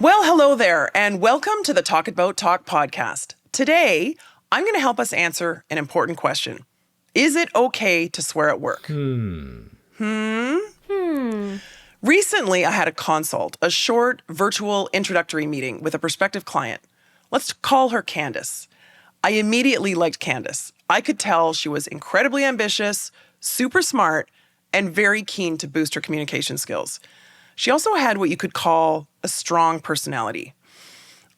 Well, hello there, and welcome to the Talk About Talk podcast. Today, I'm going to help us answer an important question. Is it okay to swear at work? Recently, I had a consult, a short virtual introductory meeting with a prospective client. Let's call her Candace. I immediately liked Candace. I could tell she was incredibly ambitious, super smart, and very keen to boost her communication skills. She also had what you could call a strong personality.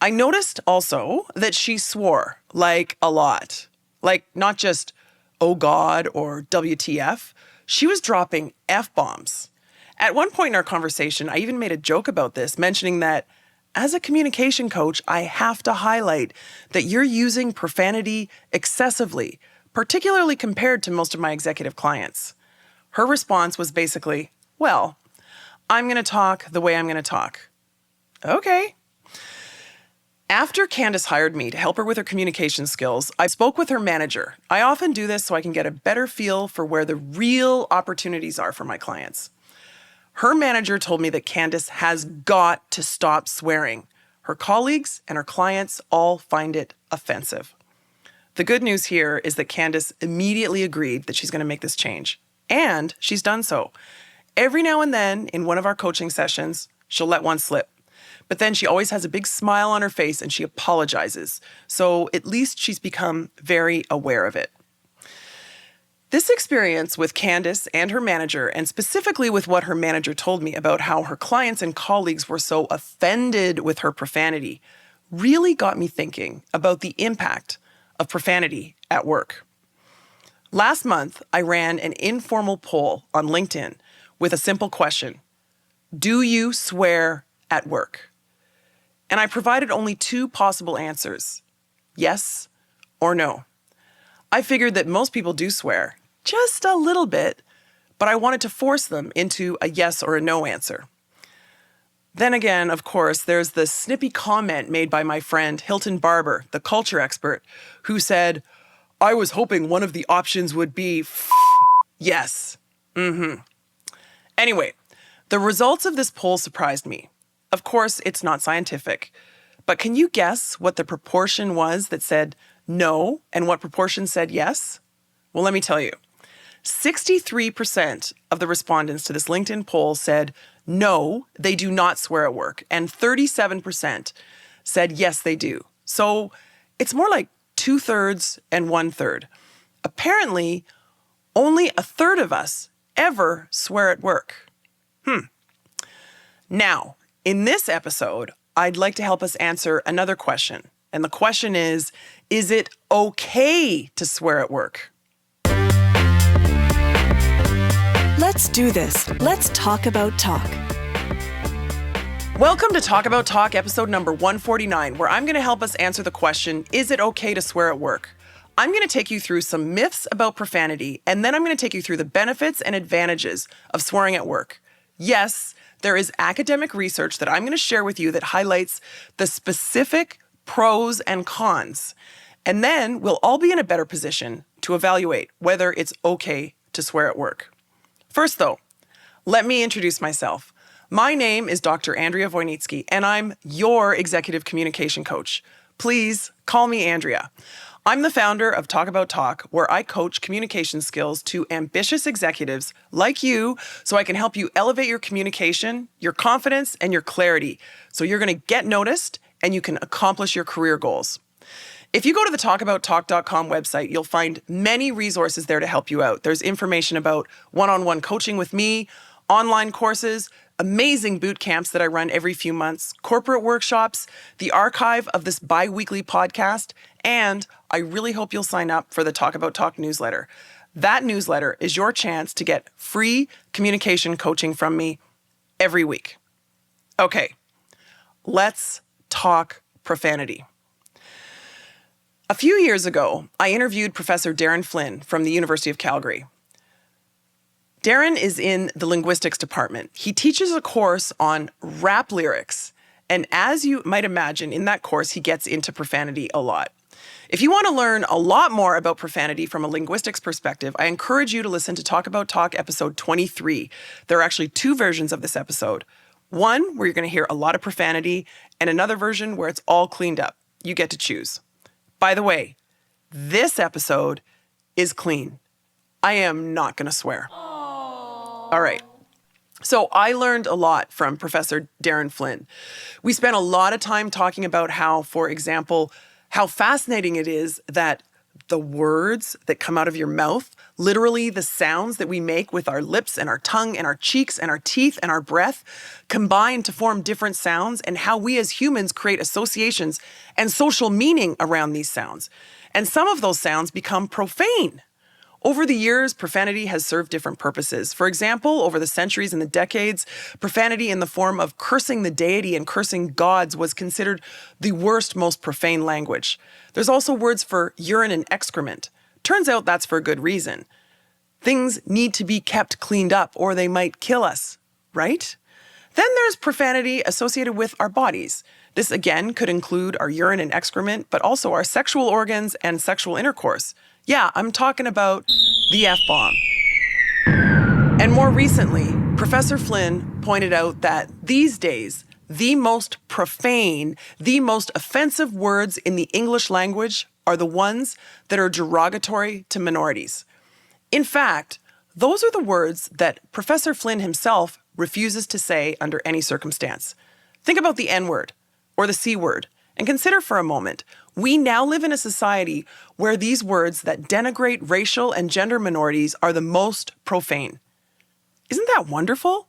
I noticed also that she swore, like a lot. Like not just, oh God, or WTF. She was dropping F-bombs. At one point in our conversation, I even made a joke about this, mentioning that as a communication coach, I have to highlight that you're using profanity excessively, particularly compared to most of my executive clients. Her response was basically, well, I'm going to talk the way I'm going to talk. Okay. After Candace hired me to help her with her communication skills, I spoke with her manager. I often do this so I can get a better feel for where the real opportunities are for my clients. Her manager told me that Candace has got to stop swearing. Her colleagues and her clients all find it offensive. The good news here is that Candace immediately agreed that she's going to make this change. And she's done so. Every now and then, in one of our coaching sessions, she'll let one slip. But then she always has a big smile on her face and she apologizes. So at least she's become very aware of it. This experience with Candace and her manager, and specifically with what her manager told me about how her clients and colleagues were so offended with her profanity, really got me thinking about the impact of profanity at work. Last month, I ran an informal poll on LinkedIn with a simple question: do you swear at work? And I provided only two possible answers, yes or no. I figured that most people do swear, just a little bit, but I wanted to force them into a yes or a no answer. Then again, of course, there's the snippy comment made by my friend Hilton Barber, the culture expert, who said, I was hoping one of the options would be yes. Anyway, the results of this poll surprised me. Of course, it's not scientific, but can you guess what the proportion was that said no and what proportion said yes? Well, let me tell you. 63% of the respondents to this LinkedIn poll said no, they do not swear at work, and 37% said yes, they do. So it's more like 2/3 and 1/3. Apparently, only 1/3 of us ever swear at work. Now, in this episode, I'd like to help us answer another question. And the question is it okay to swear at work? Let's do this. Let's talk about talk. Welcome to Talk About Talk, episode number 149, where I'm going to help us answer the question, is it okay to swear at work? I'm going to take you through some myths about profanity, and then I'm going to take you through the benefits and advantages of swearing at work. Yes, there is academic research that I'm going to share with you that highlights the specific pros and cons. And then we'll all be in a better position to evaluate whether it's okay to swear at work. First, though, let me introduce myself. My name is Dr. Andrea Wojnicki, and I'm your executive communication coach. Please call me Andrea. I'm the founder of Talk About Talk, where I coach communication skills to ambitious executives like you so I can help you elevate your communication, your confidence, and your clarity so you're going to get noticed and you can accomplish your career goals. If you go to the TalkAboutTalk.com website, you'll find many resources there to help you out. There's information about one-on-one coaching with me, online courses, amazing boot camps that I run every few months, corporate workshops, the archive of this bi-weekly podcast, and I really hope you'll sign up for the Talk About Talk newsletter. That newsletter is your chance to get free communication coaching from me every week. Okay, let's talk profanity. A few years ago, I interviewed Professor Darin Flynn from the University of Calgary. Darin is in the linguistics department. He teaches a course on rap lyrics. And as you might imagine, in that course, he gets into profanity a lot. If you want to learn a lot more about profanity from a linguistics perspective, I encourage you to listen to Talk About Talk episode 23. There are actually two versions of this episode. One, where you're going to hear a lot of profanity, and another version where it's all cleaned up. You get to choose. By the way, this episode is clean. I am not going to swear. All right. So I learned a lot from Professor Darin Flynn. We spent a lot of time talking about how, for example, how fascinating it is that the words that come out of your mouth, literally the sounds that we make with our lips and our tongue and our cheeks and our teeth and our breath, combine to form different sounds, and how we as humans create associations and social meaning around these sounds. And some of those sounds become profane. Over the years, profanity has served different purposes. For example, over the centuries and the decades, profanity in the form of cursing the deity and cursing gods was considered the worst, most profane language. There's also words for urine and excrement. Turns out that's for a good reason. Things need to be kept cleaned up or they might kill us, right? Then there's profanity associated with our bodies. This again could include our urine and excrement, but also our sexual organs and sexual intercourse. Yeah, I'm talking about the F-bomb. And more recently, Professor Flynn pointed out that these days, the most profane, the most offensive words in the English language are the ones that are derogatory to minorities. In fact, those are the words that Professor Flynn himself refuses to say under any circumstance. Think about the N-word or the C-word and consider for a moment, we now live in a society where these words that denigrate racial and gender minorities are the most profane. Isn't that wonderful?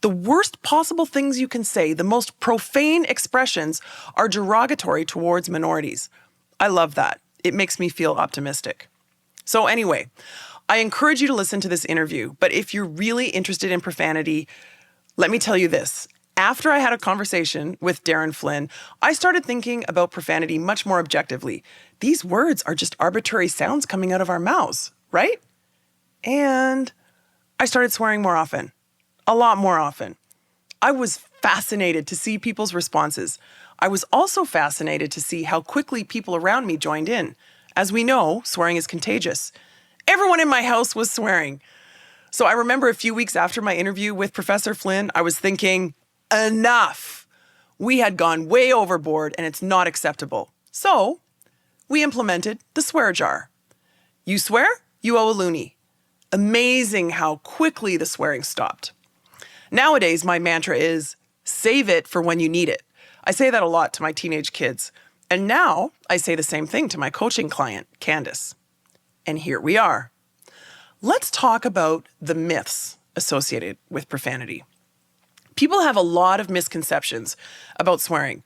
The worst possible things you can say, the most profane expressions, are derogatory towards minorities. I love that. It makes me feel optimistic. So anyway, I encourage you to listen to this interview, but if you're really interested in profanity, let me tell you this. After I had a conversation with Darin Flynn, I started thinking about profanity much more objectively. These words are just arbitrary sounds coming out of our mouths, right? And I started swearing more often, a lot more often. I was fascinated to see people's responses. I was also fascinated to see how quickly people around me joined in. As we know, swearing is contagious. Everyone in my house was swearing. So I remember a few weeks after my interview with Professor Flynn, I was thinking, enough. We had gone way overboard and it's not acceptable. So we implemented the swear jar. You swear, you owe a loonie. Amazing how quickly the swearing stopped. Nowadays, my mantra is save it for when you need it. I say that a lot to my teenage kids. And now I say the same thing to my coaching client, Candace. And here we are. Let's talk about the myths associated with profanity. People have a lot of misconceptions about swearing,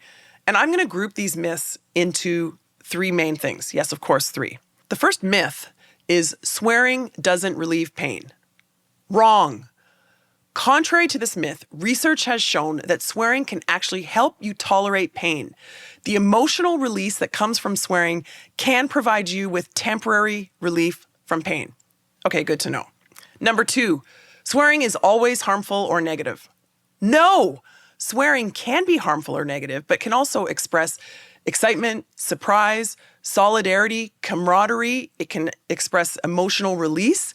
and I'm going to group these myths into three main things. Yes, of course, three. The first myth is swearing doesn't relieve pain. Wrong. Contrary to this myth, research has shown that swearing can actually help you tolerate pain. The emotional release that comes from swearing can provide you with temporary relief from pain. Okay, good to know. Number two, swearing is always harmful or negative. No! Swearing can be harmful or negative, but can also express excitement, surprise, solidarity, camaraderie. It can express emotional release.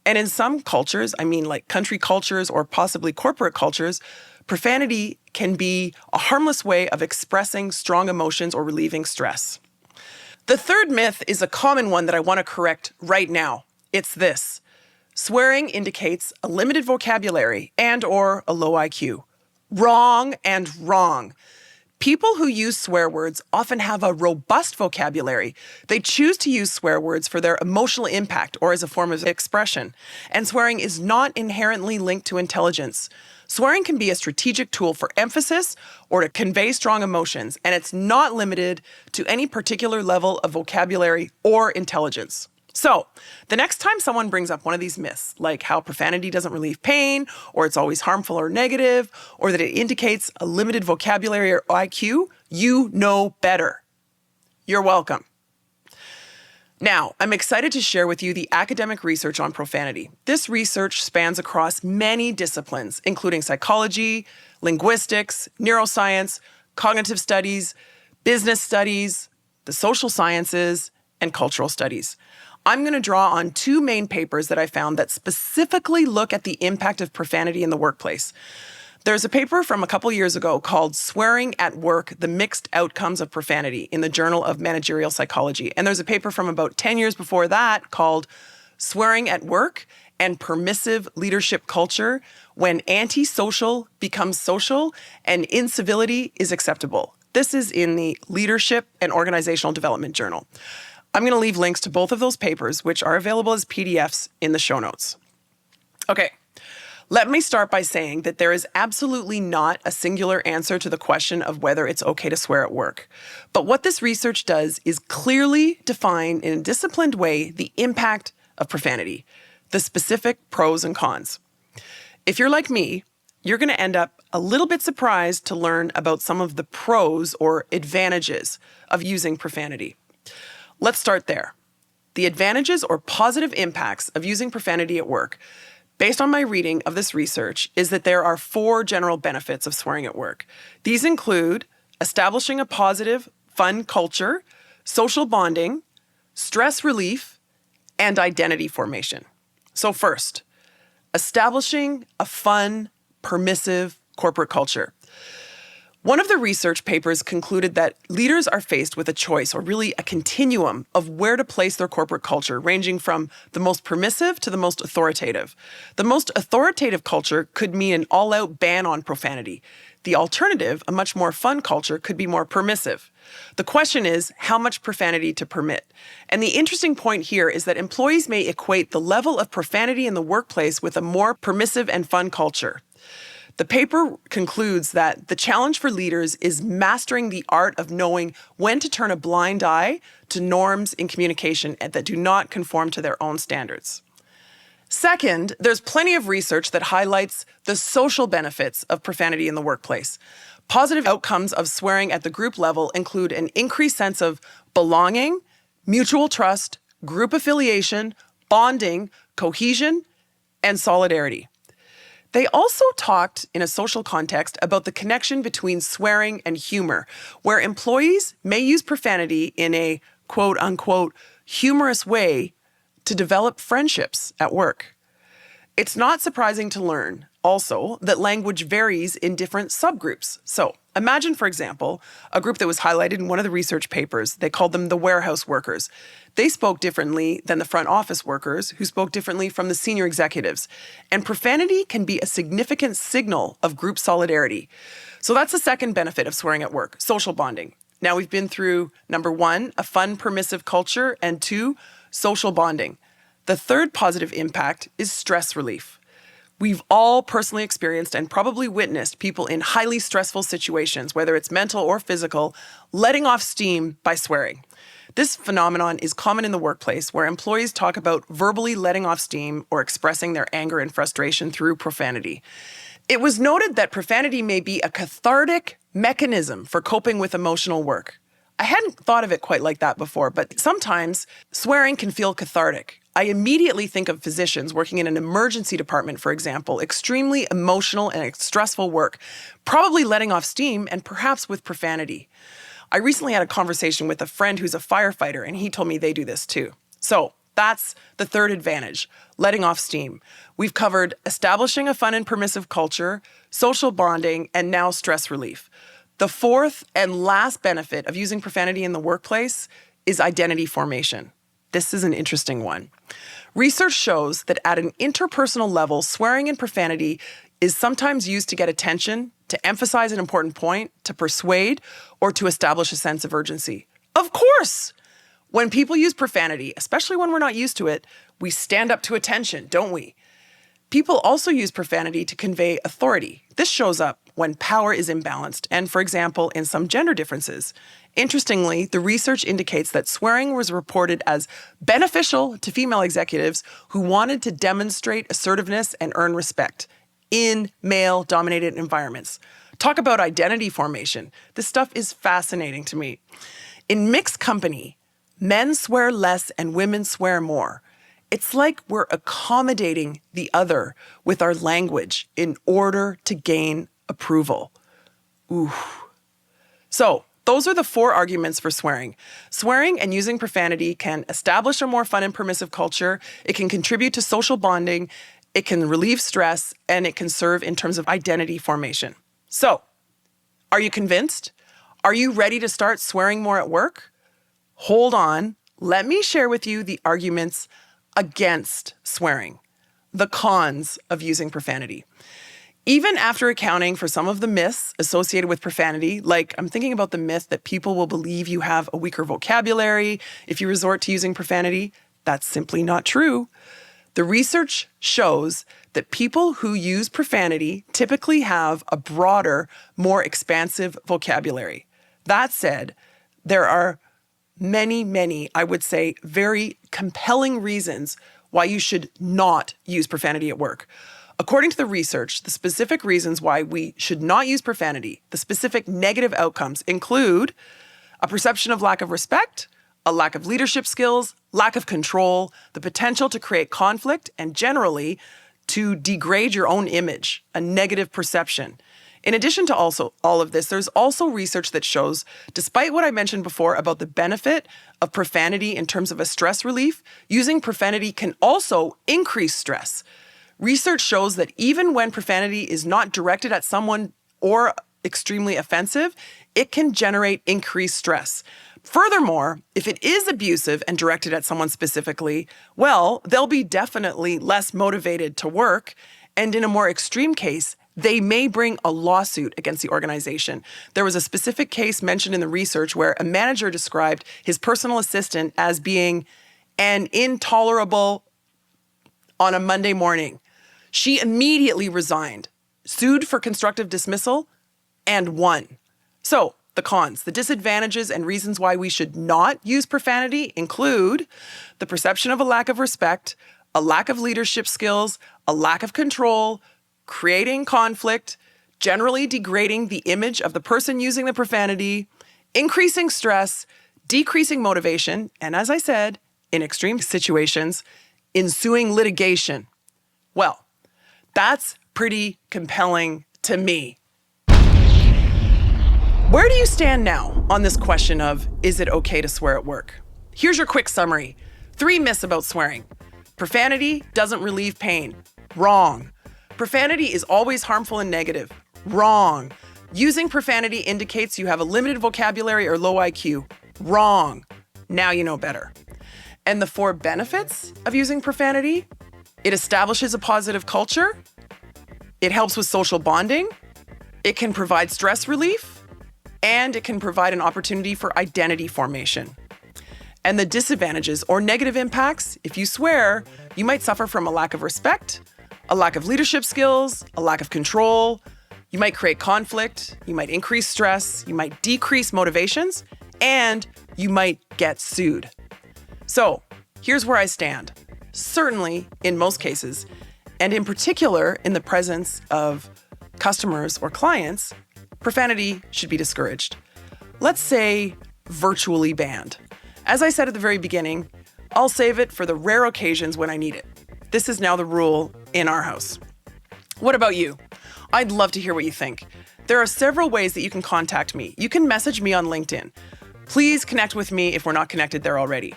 And in some cultures, like country cultures or possibly corporate cultures, profanity can be a harmless way of expressing strong emotions or relieving stress. The third myth is a common one that I want to correct right now. It's this. Swearing indicates a limited vocabulary and or a low IQ. Wrong and wrong. People who use swear words often have a robust vocabulary. They choose to use swear words for their emotional impact or as a form of expression. And swearing is not inherently linked to intelligence. Swearing can be a strategic tool for emphasis or to convey strong emotions, and it's not limited to any particular level of vocabulary or intelligence. So, the next time someone brings up one of these myths, like how profanity doesn't relieve pain, or it's always harmful or negative, or that it indicates a limited vocabulary or IQ, you know better. You're welcome. Now, I'm excited to share with you the academic research on profanity. This research spans across many disciplines, including psychology, linguistics, neuroscience, cognitive studies, business studies, the social sciences, and cultural studies. I'm going to draw on two main papers that I found that specifically look at the impact of profanity in the workplace. There's a paper from a couple years ago called Swearing at Work, the Mixed Outcomes of Profanity in the Journal of Managerial Psychology. And there's a paper from about 10 years before that called Swearing at Work and Permissive Leadership Culture When Antisocial Becomes Social and Incivility is Acceptable. This is in the Leadership and Organizational Development Journal. I'm going to leave links to both of those papers, which are available as PDFs in the show notes. Okay. Let me start by saying that there is absolutely not a singular answer to the question of whether it's okay to swear at work. But what this research does is clearly define in a disciplined way the impact of profanity, the specific pros and cons. If you're like me, you're going to end up a little bit surprised to learn about some of the pros or advantages of using profanity. Let's start there. The advantages or positive impacts of using profanity at work, based on my reading of this research, is that there are 4 general benefits of swearing at work. These include establishing a positive, fun culture, social bonding, stress relief, and identity formation. So first, establishing a fun, permissive corporate culture. One of the research papers concluded that leaders are faced with a choice, or really a continuum, of where to place their corporate culture, ranging from the most permissive to the most authoritative. The most authoritative culture could mean an all-out ban on profanity. The alternative, a much more fun culture, could be more permissive. The question is how much profanity to permit. And the interesting point here is that employees may equate the level of profanity in the workplace with a more permissive and fun culture. The paper concludes that the challenge for leaders is mastering the art of knowing when to turn a blind eye to norms in communication that do not conform to their own standards. Second, there's plenty of research that highlights the social benefits of profanity in the workplace. Positive outcomes of swearing at the group level include an increased sense of belonging, mutual trust, group affiliation, bonding, cohesion, and solidarity. They also talked in a social context about the connection between swearing and humor, where employees may use profanity in a quote-unquote humorous way to develop friendships at work. It's not surprising to learn, also, that language varies in different subgroups. So, imagine, for example, a group that was highlighted in one of the research papers. They called them the warehouse workers. They spoke differently than the front office workers, who spoke differently from the senior executives. And profanity can be a significant signal of group solidarity. So that's the second benefit of swearing at work, social bonding. Now we've been through, number 1, a fun, permissive culture, and 2, social bonding. The third positive impact is stress relief. We've all personally experienced and probably witnessed people in highly stressful situations, whether it's mental or physical, letting off steam by swearing. This phenomenon is common in the workplace, where employees talk about verbally letting off steam or expressing their anger and frustration through profanity. It was noted that profanity may be a cathartic mechanism for coping with emotional work. I hadn't thought of it quite like that before, but sometimes swearing can feel cathartic. I immediately think of physicians working in an emergency department, for example, extremely emotional and stressful work, probably letting off steam and perhaps with profanity. I recently had a conversation with a friend who's a firefighter, and he told me they do this too. So that's the third advantage, letting off steam. We've covered establishing a fun and permissive culture, social bonding, and now stress relief. The fourth and last benefit of using profanity in the workplace is identity formation. This is an interesting one. Research shows that at an interpersonal level, swearing and profanity is sometimes used to get attention, to emphasize an important point, to persuade, or to establish a sense of urgency. Of course! When people use profanity, especially when we're not used to it, we stand up to attention, don't we? People also use profanity to convey authority. This shows up when power is imbalanced and, for example, in some gender differences. Interestingly, the research indicates that swearing was reported as beneficial to female executives who wanted to demonstrate assertiveness and earn respect in male-dominated environments. Talk about identity formation. This stuff is fascinating to me. In mixed company, men swear less and women swear more. It's like we're accommodating the other with our language in order to gain approval. Ooh. So, those are the 4 arguments for swearing. Swearing and using profanity can establish a more fun and permissive culture. It can contribute to social bonding. it can relieve stress, and it can serve in terms of identity formation. So, are you convinced? Are you ready to start swearing more at work? Hold on. Let me share with you the arguments against swearing, the cons of using profanity. Even after accounting for some of the myths associated with profanity, like I'm thinking about the myth that people will believe you have a weaker vocabulary if you resort to using profanity, that's simply not true. The research shows that people who use profanity typically have a broader, more expansive vocabulary. That said, there are many, I would say, very compelling reasons why you should not use profanity at work. According to the research, the specific reasons why we should not use profanity, the specific negative outcomes include a perception of lack of respect, a lack of leadership skills, lack of control, the potential to create conflict, and generally to degrade your own image, a negative perception. In addition to also all of this, there's also research that shows, despite what I mentioned before about the benefit of profanity in terms of a stress relief, using profanity can also increase stress. Research shows that even when profanity is not directed at someone or extremely offensive, it can generate increased stress. Furthermore, if it is abusive and directed at someone specifically, well, they'll be definitely less motivated to work, and in a more extreme case, they may bring a lawsuit against the organization. There was a specific case mentioned in the research where a manager described his personal assistant as being an intolerable on a Monday morning. She immediately resigned, sued for constructive dismissal, and won. So, the cons, the disadvantages and reasons why we should not use profanity include the perception of a lack of respect, a lack of leadership skills, a lack of control, creating conflict, generally degrading the image of the person using the profanity, increasing stress, decreasing motivation, and as I said, in extreme situations, ensuing litigation. Well, that's pretty compelling to me. Where do you stand now on this question of, is it okay to swear at work? Here's your quick summary. 3 myths about swearing. Profanity doesn't relieve pain. Wrong. Profanity is always harmful and negative. Wrong. Using profanity indicates you have a limited vocabulary or low IQ. Wrong. Now you know better. And the 4 benefits of using profanity: it establishes a positive culture, it helps with social bonding, it can provide stress relief, and it can provide an opportunity for identity formation. And the disadvantages or negative impacts: if you swear, you might suffer from a lack of respect, a lack of leadership skills, a lack of control, you might create conflict, you might increase stress, you might decrease motivations, and you might get sued. So, here's where I stand. Certainly, in most cases, and in particular in the presence of customers or clients, profanity should be discouraged. Let's say virtually banned. As I said at the very beginning, I'll save it for the rare occasions when I need it. This is now the rule in our house. What about you? I'd love to hear what you think. There are several ways that you can contact me. You can message me on LinkedIn. Please connect with me if we're not connected there already.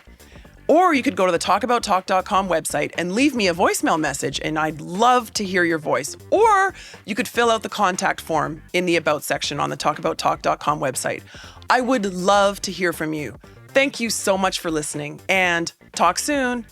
Or you could go to the TalkAboutTalk.com website and leave me a voicemail message, and I'd love to hear your voice. Or you could fill out the contact form in the About section on the TalkAboutTalk.com website. I would love to hear from you. Thank you so much for listening, and talk soon.